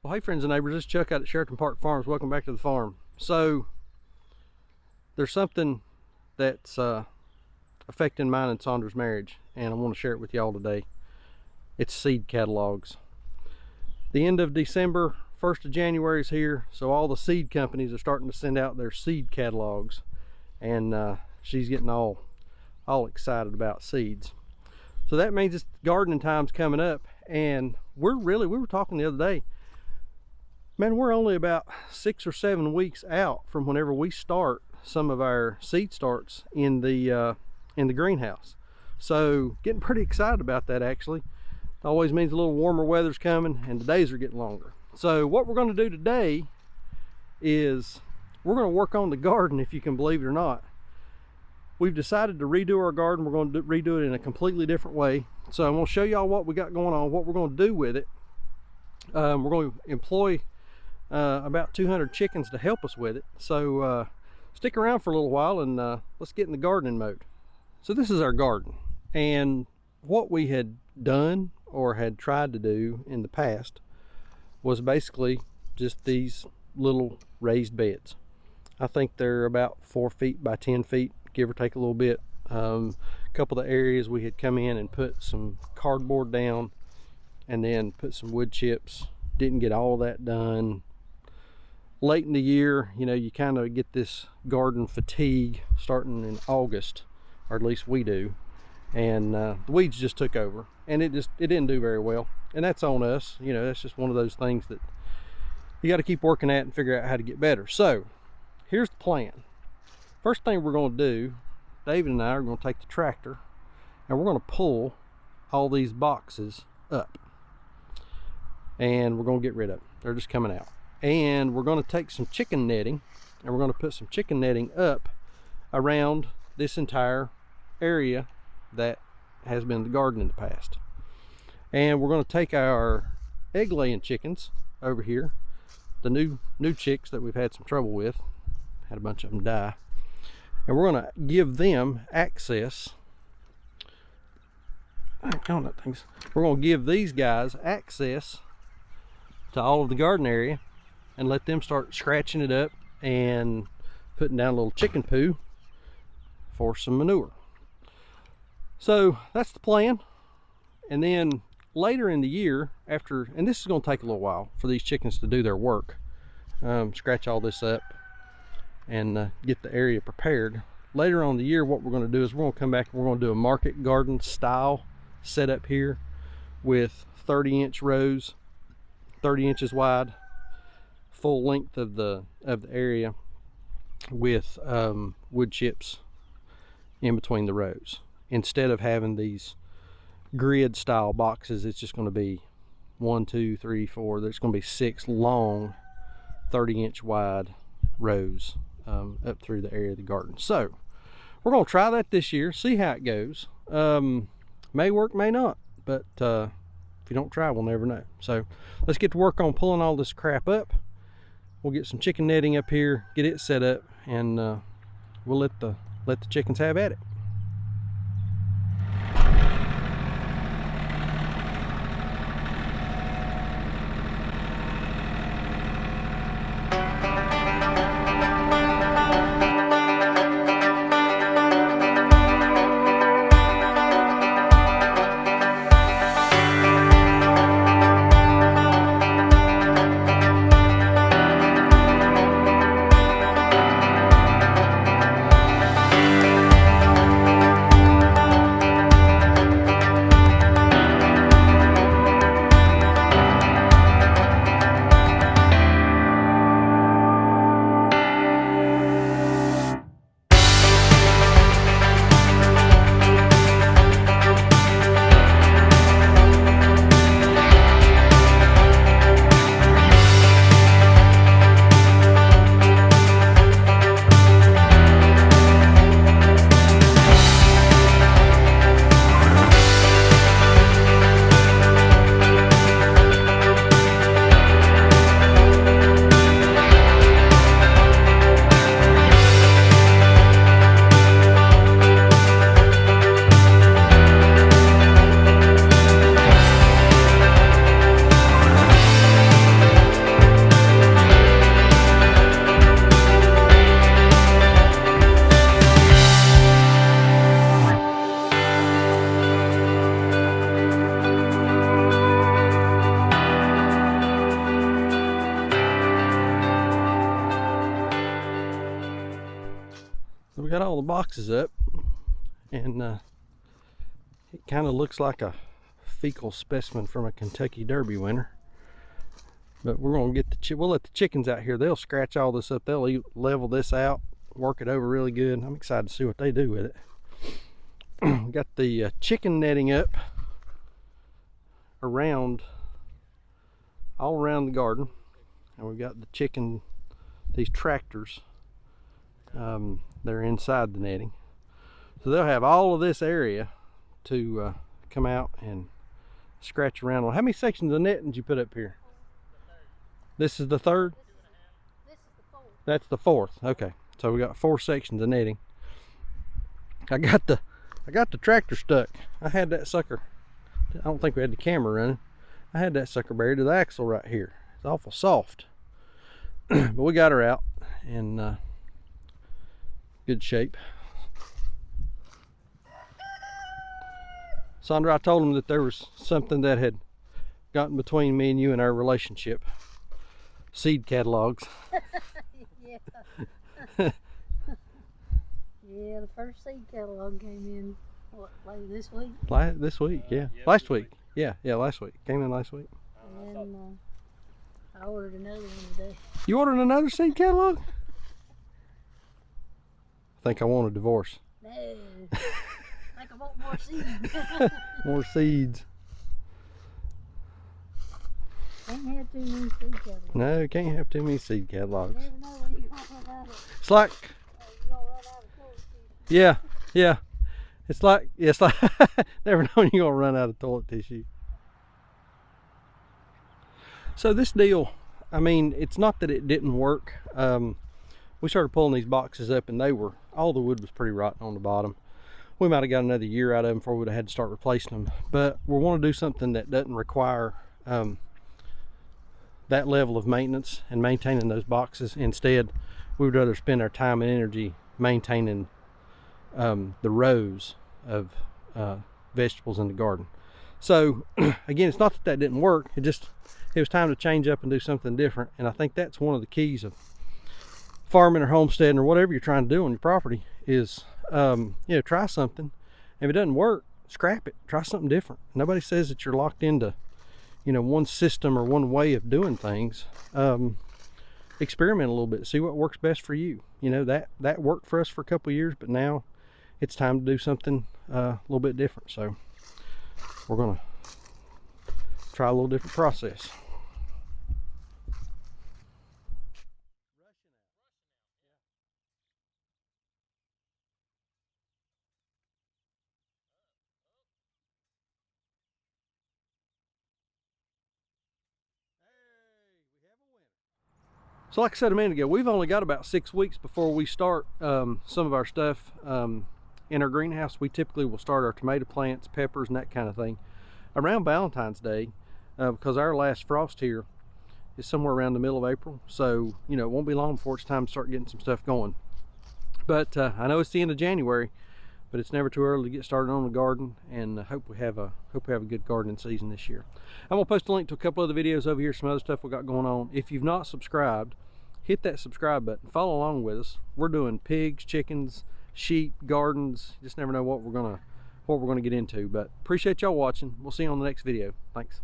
Well, hey friends and neighbors, this is Chuck out at Sheraton Park Farms. Welcome back to the farm. So there's something that's affecting mine and Saundra's marriage, and I want to share it with y'all today. It's seed catalogs. The end of December, 1st of January is here, so all the seed companies are starting to send out their seed catalogs, and she's getting all excited about seeds. So that means it's gardening time's coming up, and we were talking the other day, man, we're only about 6 or 7 weeks out from whenever we start some of our seed starts in the greenhouse. So getting pretty excited about that actually. It always means a little warmer weather's coming and the days are getting longer. So what we're going to do today is we're going to work on the garden, if you can believe it or not. We've decided to redo our garden. We're going to redo it in a completely different way. So I'm going to show y'all what we got going on, what we're going to do with it. We're going to employ about 200 chickens to help us with it. So stick around for a little while and let's get in the gardening mode. So this is our garden, and what we had done or had tried to do in the past was basically just these little raised beds. I think they're about 4 feet by 10 feet, give or take a little bit. A couple of the areas we had come in and put some cardboard down and then put some wood chips. Didn't get all of that done. Late in the year, you know, you kind of get this garden fatigue starting in August, or at least we do, and the weeds just took over, and it didn't do very well, and that's on us. You know, that's just one of those things that you got to keep working at and figure out how to get better. So here's the plan. First thing we're going to do, David and I are going to take the tractor and we're going to pull all these boxes up, and we're going to get rid of them. They're just coming out. And we're going to take some chicken netting and we're going to put some chicken netting up around this entire area that has been the garden in the past. And we're going to take our egg laying chickens over here, the new chicks that we've had some trouble with, had a bunch of them die, and we're going to give them access. We're going to give these guys access to all of the garden area and let them start scratching it up and putting down a little chicken poo for some manure. So that's the plan. And then later in the year, after, and this is going to take a little while for these chickens to do their work, scratch all this up and get the area prepared. Later on in the year, what we're going to do is we're going to come back and we're going to do a market garden style setup here with 30-inch rows, 30 inches wide, full length of the area, with wood chips in between the rows. Instead of having these grid style boxes, it's just going to be 1, 2, 3, 4. There's going to be 6 long 30-inch wide rows up through the area of the garden. So we're going to try that this year, see how it goes. May work, may not, but if you don't try, we'll never know. So let's get to work on pulling all this crap up. We'll get some chicken netting up here, get it set up, and we'll let the chickens have at it. got all the boxes up, and it kind of looks like a fecal specimen from a Kentucky Derby winner. But we're gonna get we'll let the chickens out here. They'll scratch all this up. They'll level this out, work it over really good. I'm excited to see what they do with it. We got the chicken netting up around, all around the garden, and we've got the chicken, these tractors, they're inside the netting, so they'll have all of this area to come out and scratch around on. How many sections of netting did you put up here? This is the third? This is the fourth. That's the fourth. Okay, so we got 4 sections of netting. I got the tractor stuck. I had that sucker, I don't think we had the camera running. I had that sucker buried to the axle right here. It's awful soft. But we got her out in good shape. Sandra, I told him that there was something that had gotten between me and you and our relationship. Seed catalogs. Yeah. Yeah, the first seed catalog came in, what, like this week? This week, yeah. Last week. Yeah, last week. Came in last week. And then I ordered another one today. You ordered another seed catalog? I think I want a divorce. No. I think I want more seeds. More seeds. Can't have too many seed catalogs. No, can't have too many seed catalogs. You never know when you're going to run out of, It's like, you're going to run out of toilet tissue. yeah. It's like never know when you're gonna run out of toilet tissue. So this deal, I mean, it's not that it didn't work. We started pulling these boxes up, and all the wood was pretty rotten on the bottom. We might have got another year out of them before we'd have had to start replacing them. But we want to do something that doesn't require that level of maintenance and maintaining those boxes. Instead, we would rather spend our time and energy maintaining the rows of vegetables in the garden. So again, it's not that didn't work. It was time to change up and do something different. And I think that's one of the keys of farming or homesteading or whatever you're trying to do on your property is try something. If it doesn't work, scrap it. Try something different. Nobody says that you're locked into one system or one way of doing things. Experiment a little bit, see what works best for you. That worked for us for a couple of years, but now it's time to do something a little bit different. So we're gonna try a little different process. So like I said a minute ago, we've only got about 6 weeks before we start some of our stuff in our greenhouse. We typically will start our tomato plants, peppers, and that kind of thing around Valentine's Day, because our last frost here is somewhere around the middle of April. So, it won't be long before it's time to start getting some stuff going. But I know it's the end of January, but it's never too early to get started on the garden, and hope we have a good gardening season this year. I'm gonna post a link to a couple other videos over here, some other stuff we got going on. If you've not subscribed, hit that subscribe button, follow along with us. We're doing pigs, chickens, sheep, gardens. You just never know what we're gonna get into. But appreciate y'all watching. We'll see you on the next video. Thanks.